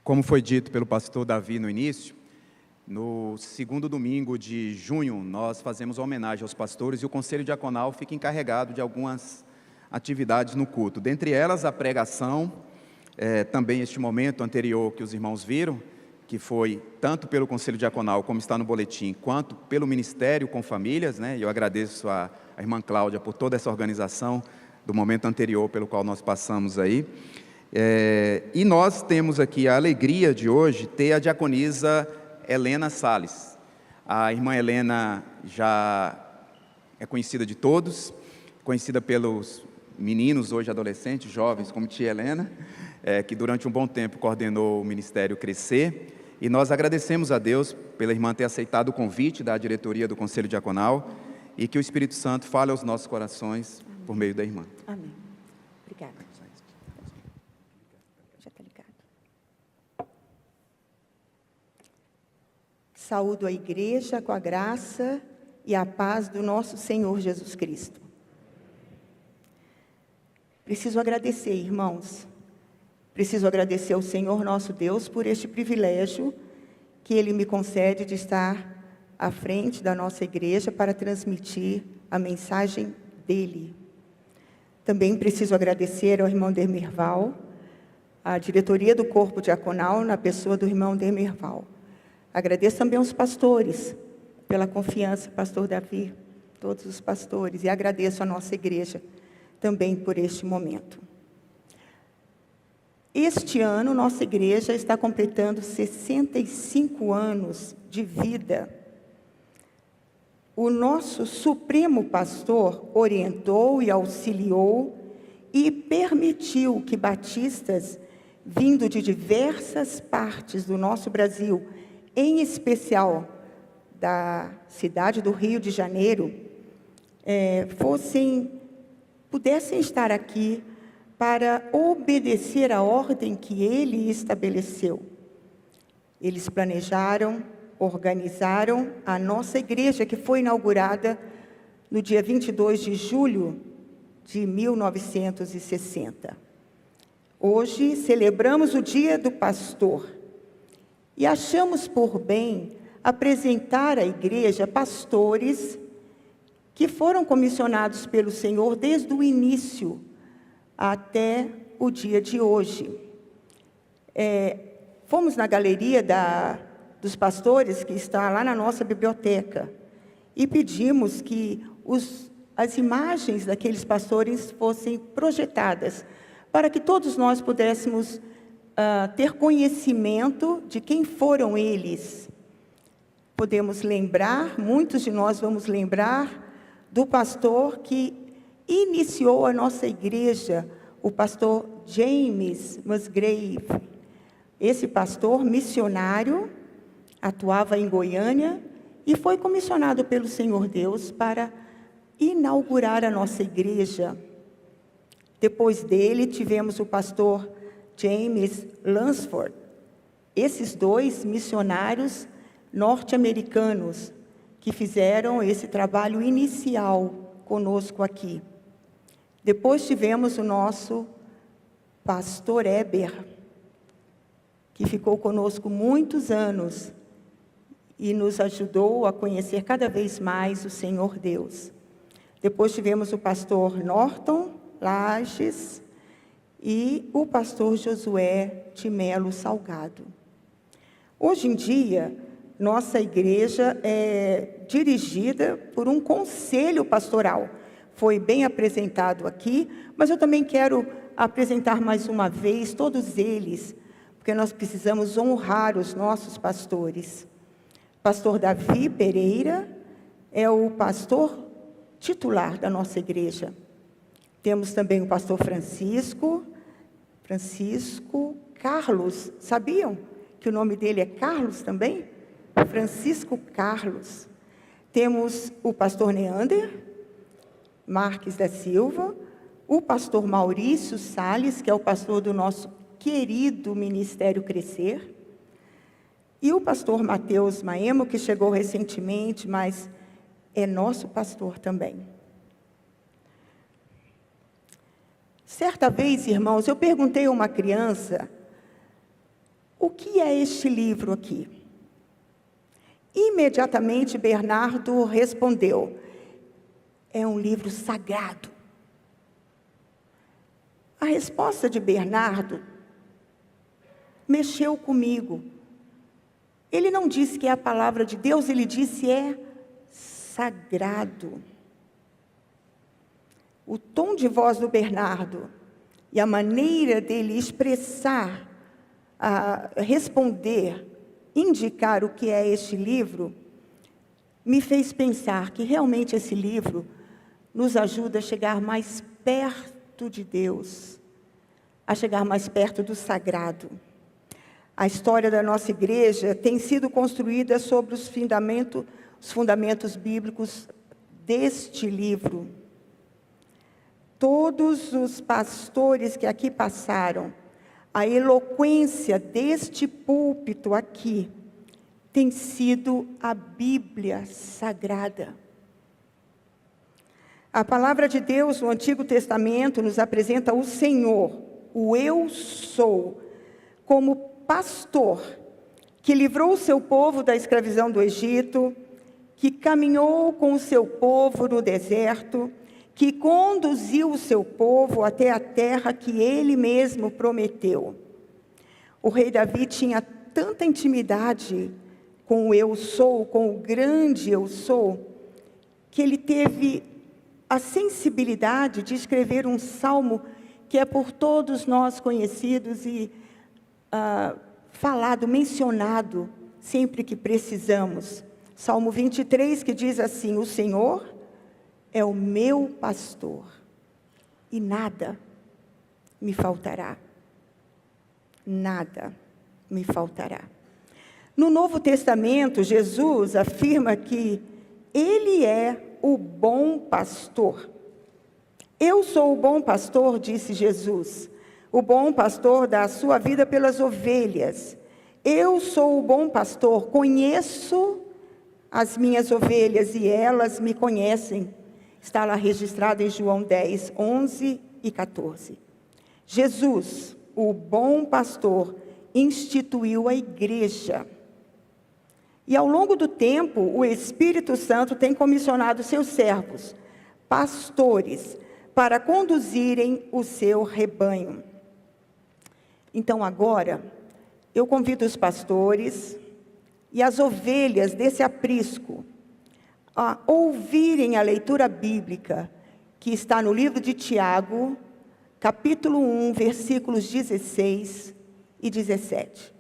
Como foi dito pelo pastor Davi no início, no segundo domingo de junho, nós fazemos uma homenagem aos pastores e o Conselho Diaconal fica encarregado de algumas atividades no culto. Dentre elas, a pregação, também este momento anterior que os irmãos viram, que foi tanto pelo Conselho Diaconal, como está no boletim, quanto pelo Ministério com Famílias, né? Eu agradeço a irmã Cláudia por toda essa organização do momento anterior pelo qual nós passamos aí. E nós temos aqui a alegria de hoje ter a diaconisa Helena Salles. A irmã Helena já é conhecida de todos, conhecida pelos meninos, hoje adolescentes, jovens, como tia Helena, que durante um bom tempo coordenou o Ministério Crescer. E nós agradecemos a Deus pela irmã ter aceitado o convite da diretoria do Conselho Diaconal e que o Espírito Santo fale aos nossos corações por meio da irmã. Amém. Obrigada. Já está ligado. Saúdo a igreja com a graça e a paz do nosso Senhor Jesus Cristo. Preciso agradecer, irmãos. Preciso agradecer ao Senhor nosso Deus por este privilégio que Ele me concede de estar à frente da nossa igreja para transmitir a mensagem dEle. Também preciso agradecer ao irmão Demirval, à diretoria do Corpo Diaconal, na pessoa do irmão Demirval. Agradeço também aos pastores, pela confiança, pastor Davi, todos os pastores, e agradeço a nossa igreja também por este momento. Este ano, nossa igreja está completando 65 anos de vida. O nosso Supremo Pastor orientou e auxiliou e permitiu que batistas, vindo de diversas partes do nosso Brasil, em especial da cidade do Rio de Janeiro, pudessem estar aqui para obedecer à ordem que Ele estabeleceu. Eles planejaram, organizaram a nossa igreja, que foi inaugurada no dia 22 de julho de 1960. Hoje celebramos o Dia do Pastor e achamos por bem apresentar à igreja pastores que foram comissionados pelo Senhor desde o início até o dia de hoje. Fomos na galeria dos pastores, que está lá na nossa biblioteca, e pedimos que as imagens daqueles pastores fossem projetadas, para que todos nós pudéssemos ter conhecimento de quem foram eles. Podemos lembrar, muitos de nós vamos lembrar, do pastor que iniciou a nossa igreja, o pastor James Musgrave. Esse pastor missionário atuava em Goiânia e foi comissionado pelo Senhor Deus para inaugurar a nossa igreja. Depois dele, tivemos o pastor James Lansford. Esses dois missionários norte-americanos que fizeram esse trabalho inicial conosco aqui. Depois tivemos o nosso pastor Heber, que ficou conosco muitos anos e nos ajudou a conhecer cada vez mais o Senhor Deus. Depois tivemos o pastor Norton Lages e o pastor Josué de Melo Salgado. Hoje em dia, nossa igreja é dirigida por um conselho pastoral. Foi bem apresentado aqui, mas eu também quero apresentar mais uma vez todos eles, porque nós precisamos honrar os nossos pastores. Pastor Davi Pereira é o pastor titular da nossa igreja. Temos também o pastor Francisco Carlos. Sabiam que o nome dele é Carlos também? Francisco Carlos. Temos o pastor Neander Marques da Silva, o pastor Maurício Salles, que é o pastor do nosso querido Ministério Crescer, e o pastor Mateus Maemo, que chegou recentemente, mas é nosso pastor também. Certa vez, irmãos, eu perguntei a uma criança O que é este livro aqui? Imediatamente Bernardo respondeu: é um livro sagrado. A resposta de Bernardo mexeu comigo. Ele não disse que é a palavra de Deus, ele disse é sagrado. O tom de voz do Bernardo e a maneira dele expressar, responder, indicar o que é este livro, me fez pensar que realmente esse livro nos ajuda a chegar mais perto de Deus, a chegar mais perto do sagrado. A história da nossa igreja tem sido construída sobre os fundamentos bíblicos deste livro. Todos os pastores que aqui passaram, a eloquência deste púlpito aqui tem sido a Bíblia Sagrada. A palavra de Deus no Antigo Testamento nos apresenta o Senhor, o Eu Sou, como pastor que livrou o seu povo da escravidão do Egito, que caminhou com o seu povo no deserto, que conduziu o seu povo até a terra que ele mesmo prometeu. O rei Davi tinha tanta intimidade com o Eu Sou, com o grande Eu Sou, que ele teve a sensibilidade de escrever um salmo que é por todos nós conhecidos e falado, mencionado, sempre que precisamos. Salmo 23, que diz assim: o Senhor é o meu pastor, e nada me faltará. Nada me faltará. No Novo Testamento, Jesus afirma que Ele é o bom pastor. Eu sou o bom pastor, disse Jesus. O bom pastor dá a sua vida pelas ovelhas. Eu sou o bom pastor, conheço as minhas ovelhas e elas me conhecem. Está lá registrado em João 10, 11 e 14. Jesus, o bom pastor, instituiu a igreja. E ao longo do tempo, o Espírito Santo tem comissionado seus servos, pastores, para conduzirem o seu rebanho. Então agora, eu convido os pastores e as ovelhas desse aprisco a ouvirem a leitura bíblica que está no livro de Tiago, capítulo 1, versículos 16 e 17.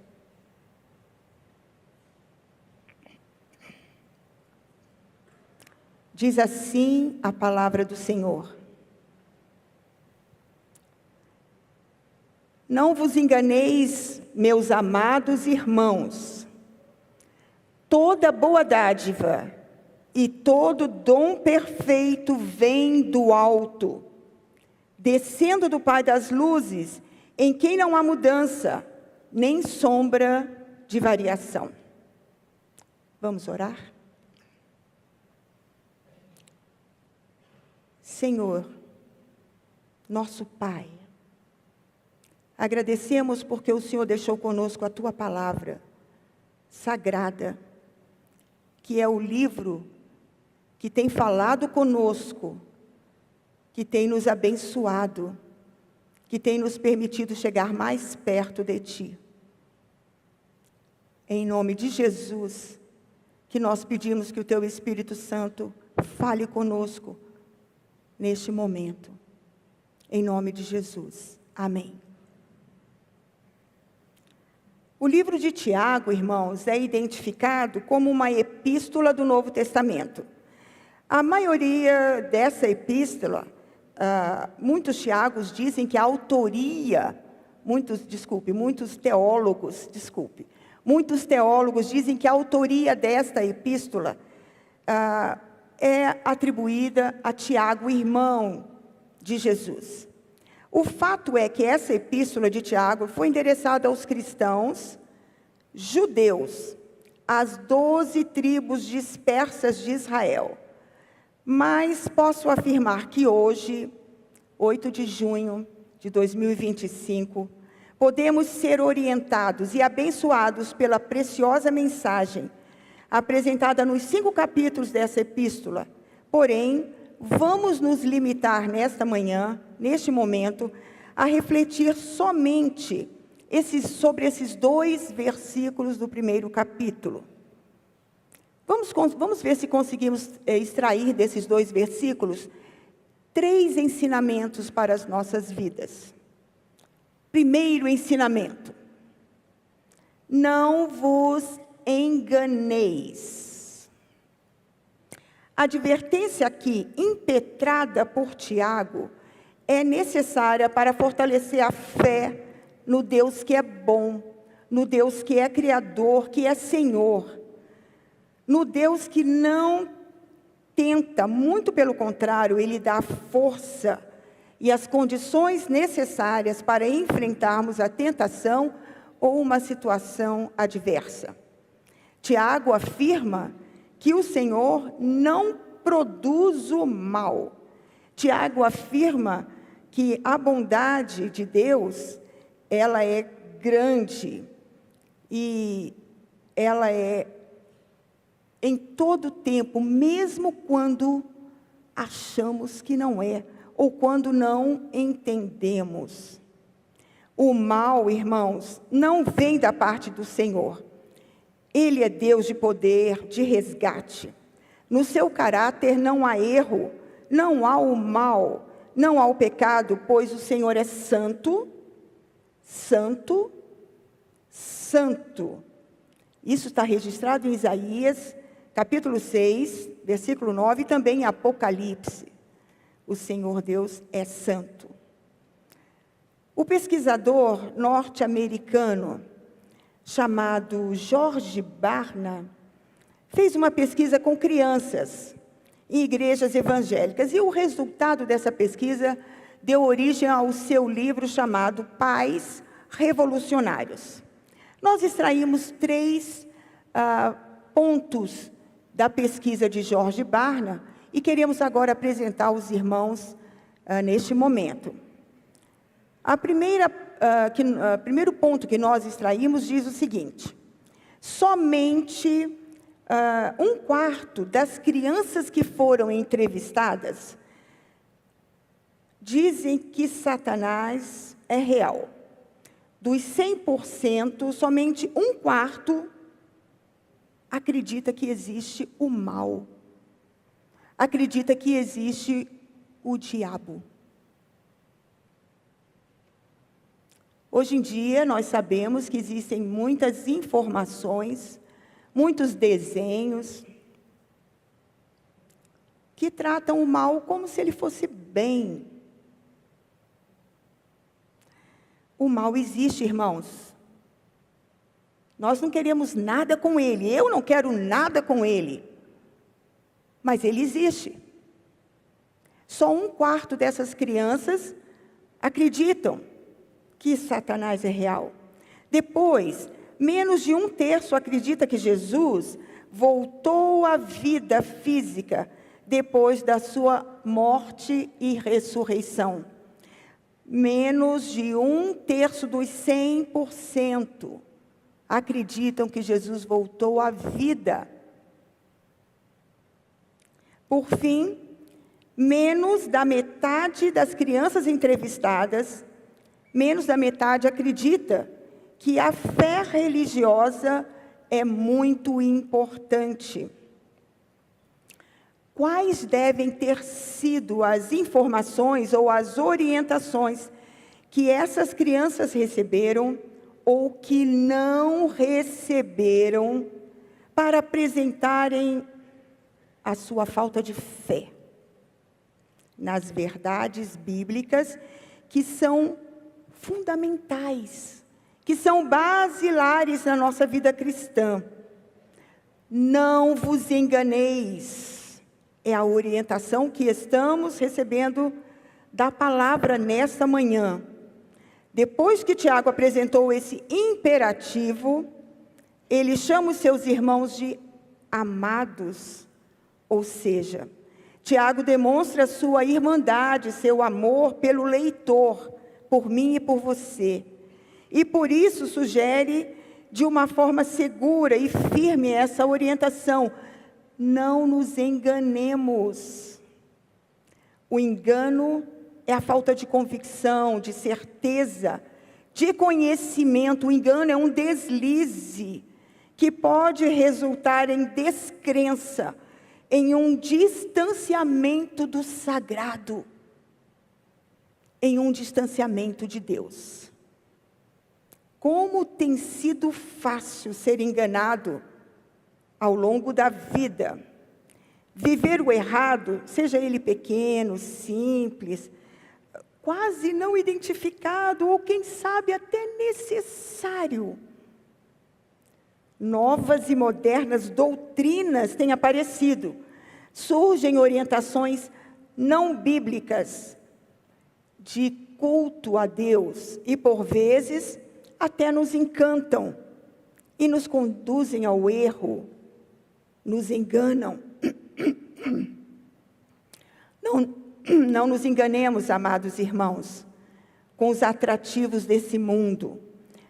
Diz assim a palavra do Senhor: não vos enganeis, meus amados irmãos, toda boa dádiva e todo dom perfeito vem do alto, descendo do Pai das luzes, em quem não há mudança, nem sombra de variação. Vamos orar? Senhor, nosso Pai, agradecemos porque o Senhor deixou conosco a Tua palavra sagrada, que é o livro que tem falado conosco, que tem nos abençoado, que tem nos permitido chegar mais perto de Ti. Em nome de Jesus, que nós pedimos que o Teu Espírito Santo fale conosco neste momento. Em nome de Jesus. Amém. O livro de Tiago, irmãos, é identificado como uma epístola do Novo Testamento. A maioria dessa epístola, muitos teólogos dizem que a autoria, muitos teólogos dizem que a autoria desta epístola é atribuída a Tiago, irmão de Jesus. O fato é que essa epístola de Tiago foi endereçada aos cristãos judeus, às 12 tribos dispersas de Israel. Mas posso afirmar que hoje, 8 de junho de 2025, Podemos ser orientados e abençoados pela preciosa mensagem apresentada nos 5 capítulos dessa epístola. Porém, vamos nos limitar nesta manhã, neste momento, a refletir somente sobre esses 2 versículos do primeiro capítulo. Vamos ver se conseguimos extrair desses 2 versículos 3 ensinamentos para as nossas vidas. Primeiro ensinamento: não vos enganeis. A advertência aqui, impetrada por Tiago, é necessária para fortalecer a fé no Deus que é bom, no Deus que é Criador, que é Senhor, no Deus que não tenta, muito pelo contrário, Ele dá força e as condições necessárias para enfrentarmos a tentação ou uma situação adversa. Tiago afirma que o Senhor não produz o mal. Tiago afirma que a bondade de Deus, ela é grande e ela é em todo tempo, mesmo quando achamos que não é, ou quando não entendemos. O mal, irmãos, não vem da parte do Senhor. Ele é Deus de poder, de resgate. No seu caráter não há erro, não há o mal, não há o pecado, pois o Senhor é santo, santo, santo. Isso está registrado em Isaías, capítulo 6, versículo 9, e também em Apocalipse. O Senhor Deus é santo. O pesquisador norte-americano, chamado George Barna, fez uma pesquisa com crianças em igrejas evangélicas. E o resultado dessa pesquisa deu origem ao seu livro chamado Pais Revolucionários. Nós extraímos 3 pontos da pesquisa de George Barna e queremos agora apresentar aos irmãos neste momento. Primeiro ponto que nós extraímos diz o seguinte: somente 1/4 das crianças que foram entrevistadas dizem que Satanás é real. Dos 100%, somente 1/4 acredita que existe o mal. Acredita que existe o diabo. Hoje em dia, nós sabemos que existem muitas informações, muitos desenhos, que tratam o mal como se ele fosse bem. O mal existe, irmãos. Nós não queremos nada com ele, eu não quero nada com ele. Mas ele existe. Só 1/4 dessas crianças acreditam que Satanás é real. Depois, menos de 1/3 acredita que Jesus voltou à vida física depois da sua morte e ressurreição. Menos de 1/3 dos 100% acreditam que Jesus voltou à vida. Por fim, menos da metade das crianças entrevistadas, menos da metade acredita que a fé religiosa é muito importante. Quais devem ter sido as informações ou as orientações que essas crianças receberam ou que não receberam para apresentarem a sua falta de fé nas verdades bíblicas que são fundamentais, que são basilares na nossa vida cristã? Não vos enganeis. É a orientação que estamos recebendo da palavra nesta manhã. Depois que Tiago apresentou esse imperativo, ele chama os seus irmãos de amados, ou seja, Tiago demonstra sua irmandade, seu amor pelo leitor, por mim e por você. E por isso sugere de uma forma segura e firme essa orientação: não nos enganemos. O engano é a falta de convicção, de certeza, de conhecimento. O engano é um deslize que pode resultar em descrença, em um distanciamento do sagrado, em um distanciamento de Deus. Como tem sido fácil ser enganado ao longo da vida. Viver o errado, seja ele pequeno, simples, quase não identificado, ou quem sabe até necessário. Novas e modernas doutrinas têm aparecido. Surgem orientações não bíblicas de culto a Deus e, por vezes, até nos encantam e nos conduzem ao erro, nos enganam. Não nos enganemos, amados irmãos, com os atrativos desse mundo.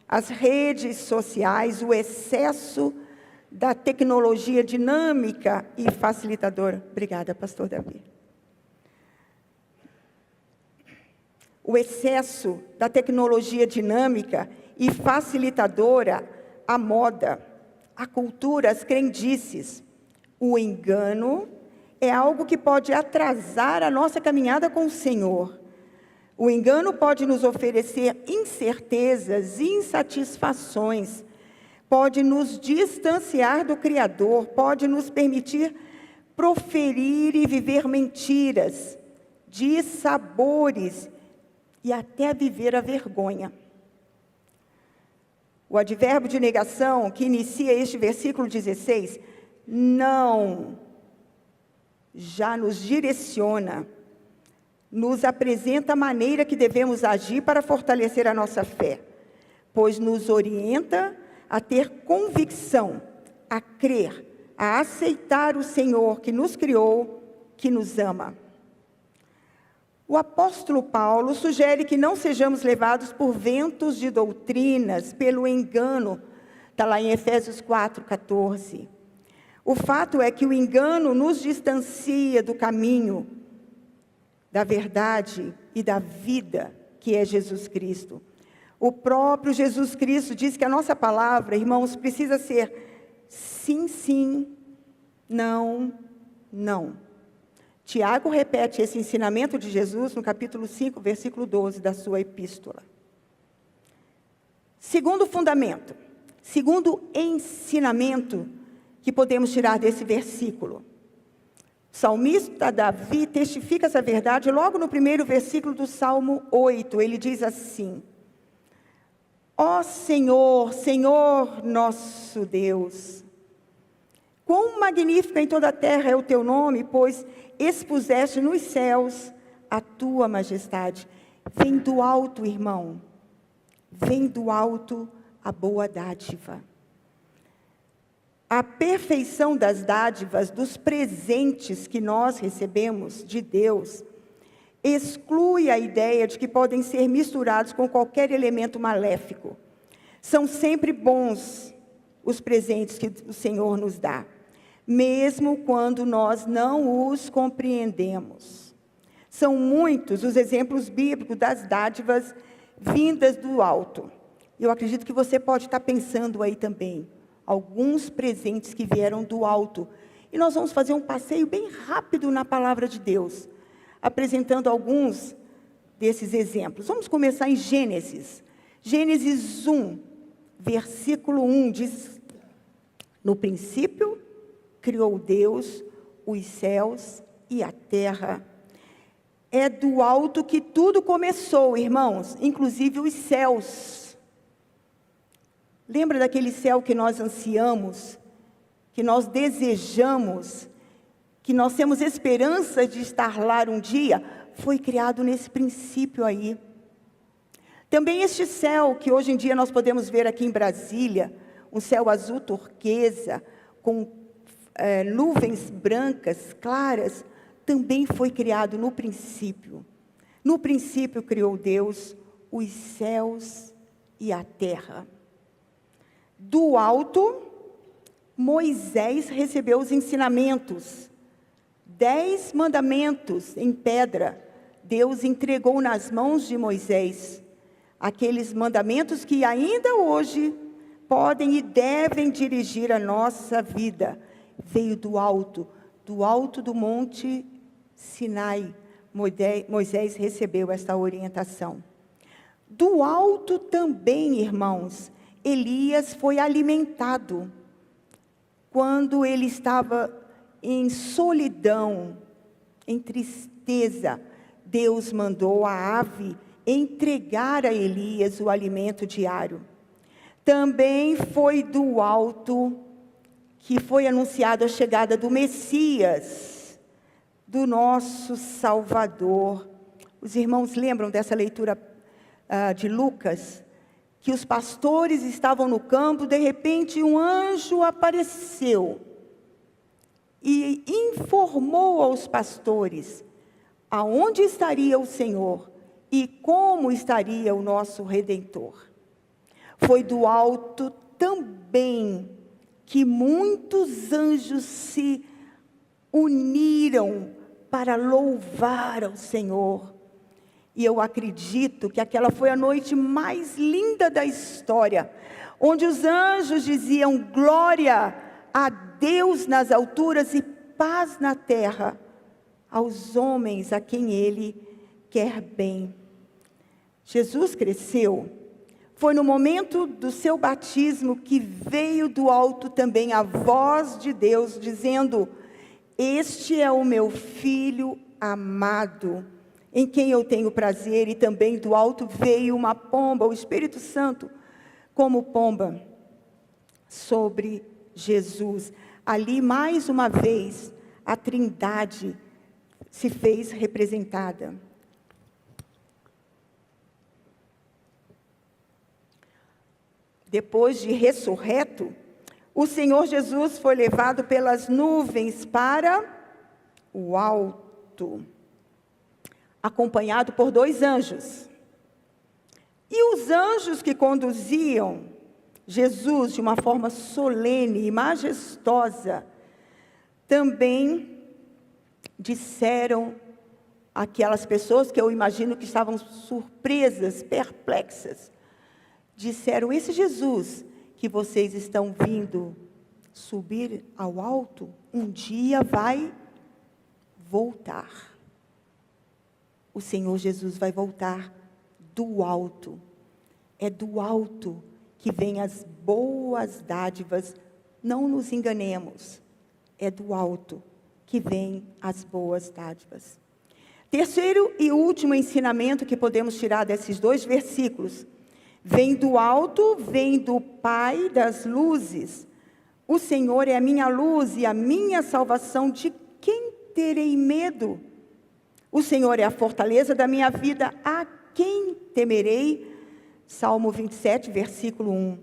As redes sociais, o excesso da tecnologia dinâmica e facilitadora. Obrigada, pastor Davi. O excesso da tecnologia dinâmica e facilitadora, a moda, a cultura, as crendices. O engano é algo que pode atrasar a nossa caminhada com o Senhor. O engano pode nos oferecer incertezas, insatisfações, pode nos distanciar do Criador, pode nos permitir proferir e viver mentiras, dissabores e até viver a vergonha. O advérbio de negação que inicia este versículo 16, não, já nos direciona, nos apresenta a maneira que devemos agir para fortalecer a nossa fé, pois nos orienta a ter convicção, a crer, a aceitar o Senhor que nos criou, que nos ama. O apóstolo Paulo sugere que não sejamos levados por ventos de doutrinas, pelo engano. Está lá em Efésios 4:14. O fato é que o engano nos distancia do caminho, da verdade e da vida, que é Jesus Cristo. O próprio Jesus Cristo diz que a nossa palavra, irmãos, precisa ser sim, sim, não, não. Tiago repete esse ensinamento de Jesus no capítulo 5, versículo 12 da sua epístola. Segundo fundamento, segundo ensinamento que podemos tirar desse versículo. O salmista Davi testifica essa verdade logo no primeiro versículo do Salmo 8. Ele diz assim: ó Senhor, Senhor nosso Deus, quão magnífico em toda a terra é o teu nome, pois expuseste nos céus a tua majestade. Vem do alto, irmão, vem do alto a boa dádiva. A perfeição das dádivas, dos presentes que nós recebemos de Deus, exclui a ideia de que podem ser misturados com qualquer elemento maléfico. São sempre bons os presentes que o Senhor nos dá, mesmo quando nós não os compreendemos. São muitos os exemplos bíblicos das dádivas vindas do alto. Eu acredito que você pode estar pensando aí também, alguns presentes que vieram do alto. E nós vamos fazer um passeio bem rápido na palavra de Deus, apresentando alguns desses exemplos. Vamos começar em Gênesis. Gênesis 1, versículo 1, diz: no princípio, criou Deus os céus e a terra. É do alto que tudo começou, irmãos, inclusive os céus. Lembra daquele céu que nós ansiamos, que nós desejamos, que nós temos esperança de estar lá um dia? Foi criado nesse princípio aí. Também este céu que hoje em dia nós podemos ver aqui em Brasília, um céu azul turquesa, com nuvens brancas, claras, também foi criado no princípio. No princípio criou Deus os céus e a terra. Do alto, Moisés recebeu os ensinamentos. 10 mandamentos em pedra, Deus entregou nas mãos de Moisés. Aqueles mandamentos que ainda hoje podem e devem dirigir a nossa vida. Veio do alto do monte Sinai. Moisés recebeu esta orientação. Do alto também, irmãos, Elias foi alimentado. Quando ele estava em solidão, em tristeza, Deus mandou a ave entregar a Elias o alimento diário. Também foi do alto que foi anunciada a chegada do Messias, do nosso Salvador. Os irmãos lembram dessa leitura de Lucas? Que os pastores estavam no campo, de repente um anjo apareceu e informou aos pastores aonde estaria o Senhor e como estaria o nosso Redentor. Foi do alto também que muitos anjos se uniram para louvar ao Senhor. E eu acredito que aquela foi a noite mais linda da história, onde os anjos diziam glória a Deus nas alturas e paz na terra aos homens a quem Ele quer bem. Jesus cresceu. Foi no momento do seu batismo que veio do alto também a voz de Deus, dizendo: este é o meu filho amado, em quem eu tenho prazer. E também do alto veio uma pomba, o Espírito Santo, como pomba, sobre Jesus. Ali, mais uma vez, a Trindade se fez representada. Depois de ressurreto, o Senhor Jesus foi levado pelas nuvens para o alto, acompanhado por 2 anjos. E os anjos que conduziam Jesus de uma forma solene e majestosa, também disseram àquelas pessoas que eu imagino que estavam surpresas, perplexas, disseram: esse Jesus que vocês estão vindo subir ao alto, um dia vai voltar. O Senhor Jesus vai voltar do alto. É do alto que vêm as boas dádivas. Não nos enganemos. É do alto que vêm as boas dádivas. Terceiro e último ensinamento que podemos tirar desses 2 versículos. Vem do alto, vem do Pai das luzes. O Senhor é a minha luz e a minha salvação. De quem terei medo? O Senhor é a fortaleza da minha vida. A quem temerei? Salmo 27, versículo 1.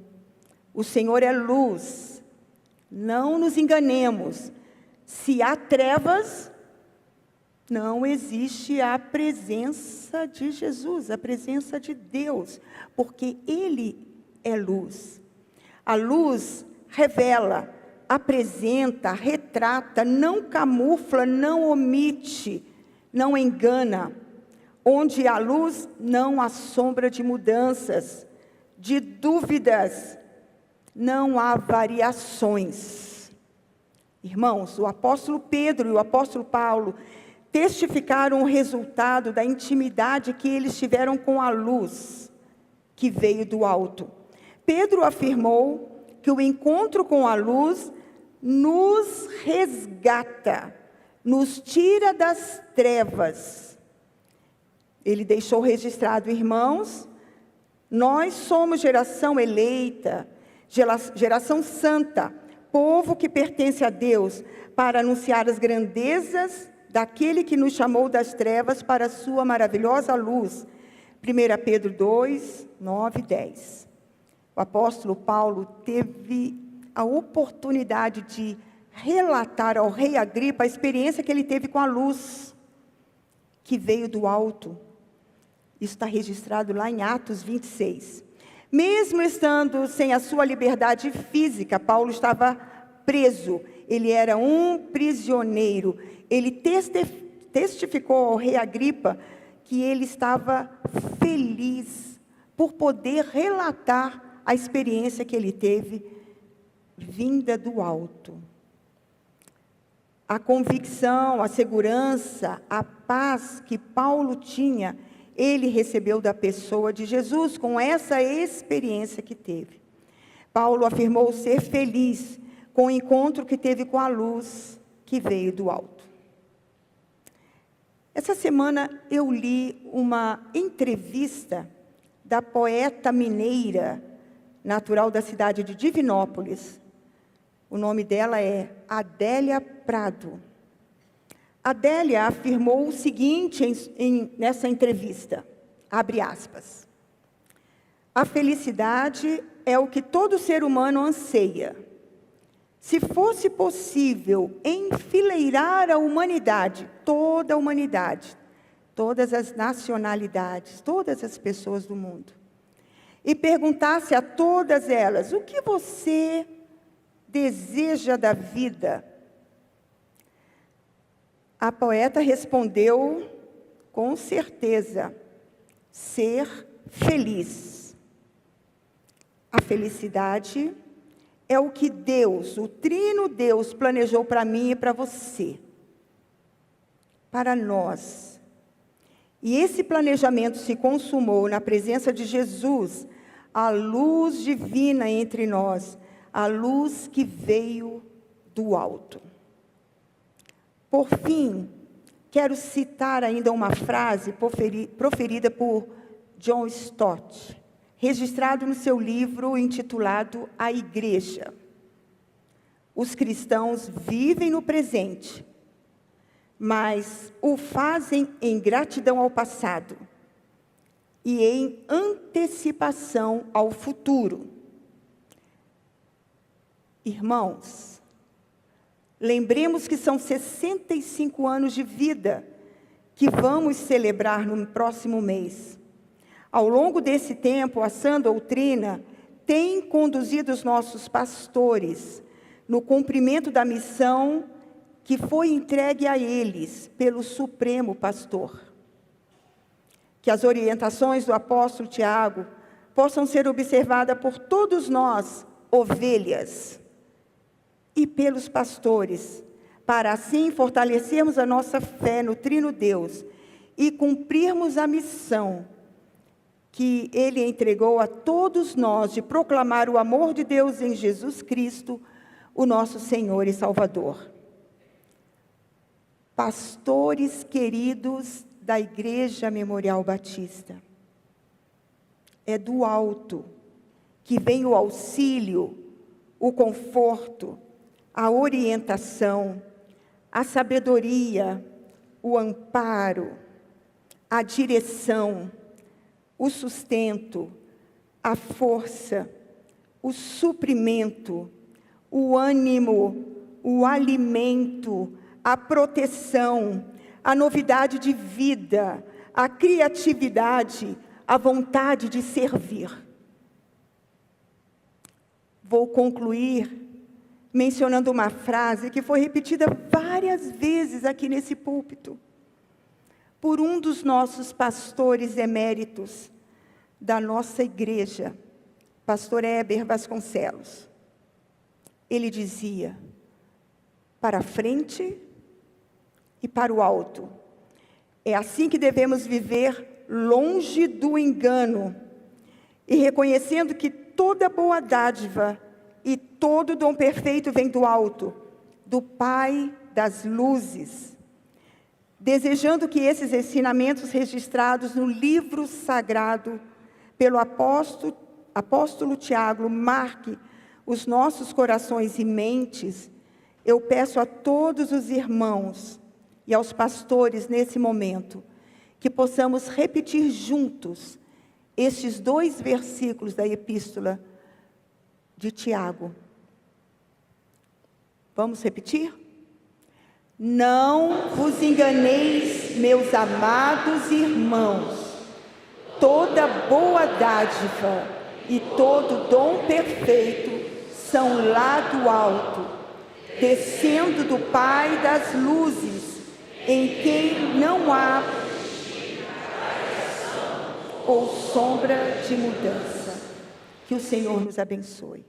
O Senhor é luz. Não nos enganemos. Se há trevas, não existe a presença de Jesus, a presença de Deus, porque Ele é luz. A luz revela, apresenta, retrata, não camufla, não omite, não engana. Onde há luz, não há sombra de mudanças, de dúvidas, não há variações. Irmãos, o apóstolo Pedro e o apóstolo Paulo testificaram o resultado da intimidade que eles tiveram com a luz que veio do alto. Pedro afirmou que o encontro com a luz nos resgata, nos tira das trevas. Ele deixou registrado: irmãos, nós somos geração eleita, geração santa, povo que pertence a Deus, para anunciar as grandezas daquele que nos chamou das trevas para a sua maravilhosa luz. 1 Pedro 2, 9 e 10. O apóstolo Paulo teve a oportunidade de relatar ao rei Agripa a experiência que ele teve com a luz que veio do alto. Isso está registrado lá em Atos 26. Mesmo estando sem a sua liberdade física, Paulo estava preso. Ele era um prisioneiro. Ele testificou ao rei Agripa que ele estava feliz por poder relatar a experiência que ele teve vinda do alto. A convicção, a segurança, a paz que Paulo tinha, ele recebeu da pessoa de Jesus com essa experiência que teve. Paulo afirmou ser feliz com o encontro que teve com a luz que veio do alto. Essa semana eu li uma entrevista da poeta mineira, natural da cidade de Divinópolis. O nome dela é Adélia Prado. Adélia afirmou o seguinte nessa entrevista, abre aspas: a felicidade é o que todo ser humano anseia. Se fosse possível enfileirar a humanidade, toda a humanidade, todas as nacionalidades, todas as pessoas do mundo, e perguntasse a todas elas: o que você deseja da vida? A poeta respondeu com certeza: ser feliz. A felicidade é o que Deus, o Trino Deus, planejou para mim e para você, para nós. E esse planejamento se consumou na presença de Jesus, a luz divina entre nós, a luz que veio do alto. Por fim, quero citar ainda uma frase proferida por John Stott, registrado no seu livro intitulado A Igreja. Os cristãos vivem no presente, mas o fazem em gratidão ao passado e em antecipação ao futuro. Irmãos, lembremos que são 65 anos de vida que vamos celebrar no próximo mês. Ao longo desse tempo, a sã doutrina tem conduzido os nossos pastores no cumprimento da missão que foi entregue a eles pelo Supremo Pastor. Que as orientações do apóstolo Tiago possam ser observadas por todos nós, ovelhas, e pelos pastores, para assim fortalecermos a nossa fé no Trino Deus e cumprirmos a missão que Ele entregou a todos nós de proclamar o amor de Deus em Jesus Cristo, o nosso Senhor e Salvador. Pastores queridos da Igreja Memorial Batista, é do alto que vem o auxílio, o conforto, a orientação, a sabedoria, o amparo, a direção, o sustento, a força, o suprimento, o ânimo, o alimento, a proteção, a novidade de vida, a criatividade, a vontade de servir. Vou concluir mencionando uma frase que foi repetida várias vezes aqui nesse púlpito, por um dos nossos pastores eméritos da nossa igreja, pastor Heber Vasconcelos. Ele dizia: para frente e para o alto. É assim que devemos viver, longe do engano, e reconhecendo que toda boa dádiva e todo dom perfeito vem do alto, do Pai das luzes. Desejando que esses ensinamentos registrados no livro sagrado pelo apóstolo Tiago marque os nossos corações e mentes, eu peço a todos os irmãos e aos pastores nesse momento que possamos repetir juntos estes 2 versículos da epístola de Tiago. Vamos repetir? Não vos enganeis, meus amados irmãos, toda boa dádiva e todo dom perfeito são lá do alto, descendo do Pai das luzes, em quem não há ou sombra de mudança. Que o Senhor nos abençoe.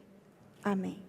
Amém.